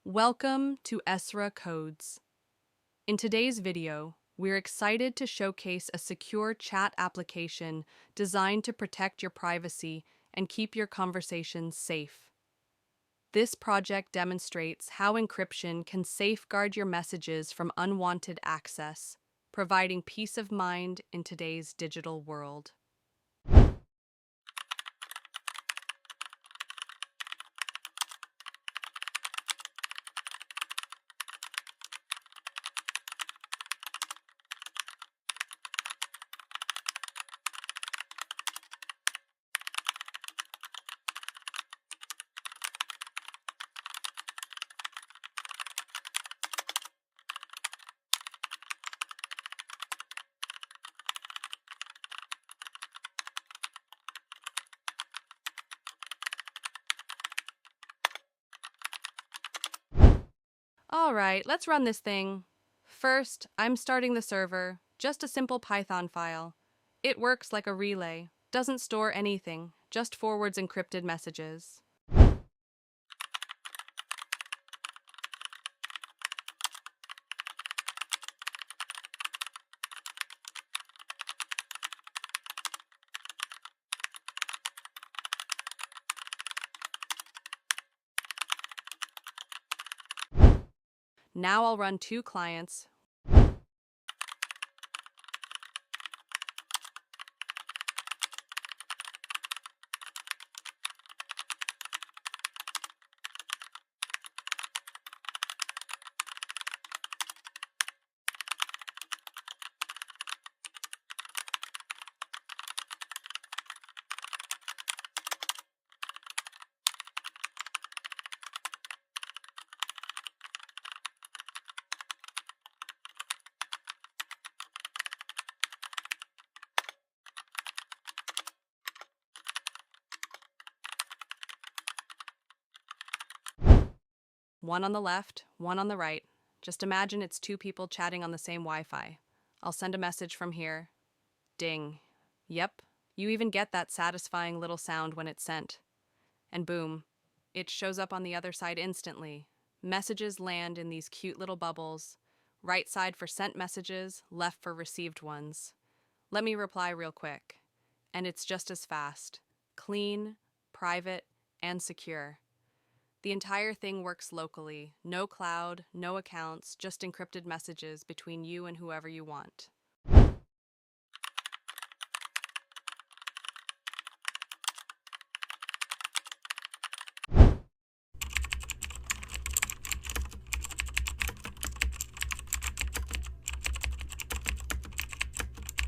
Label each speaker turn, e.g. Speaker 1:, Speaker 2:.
Speaker 1: Welcome to Esra Codes. In today's video, we're excited to showcase a secure chat application designed to protect your privacy and keep your conversations safe. This project demonstrates how encryption can safeguard your messages from unwanted access, providing peace of mind in today's digital world. All right, let's run this thing. First, I'm starting the server, just a simple Python file. It works like a relay, doesn't store anything, just forwards encrypted messages. Now I'll run two clients. One on the left, one on the right. Just imagine it's two people chatting on the same Wi-Fi. I'll send a message from here. Ding. Yep, you even get that satisfying little sound when it's sent. And boom, it shows up on the other side instantly. Messages land in these cute little bubbles. Right side for sent messages, left for received ones. Let me reply real quick. And it's just as fast. Clean, private, and secure. The entire thing works locally. No cloud, no accounts, just encrypted messages between you and whoever you want.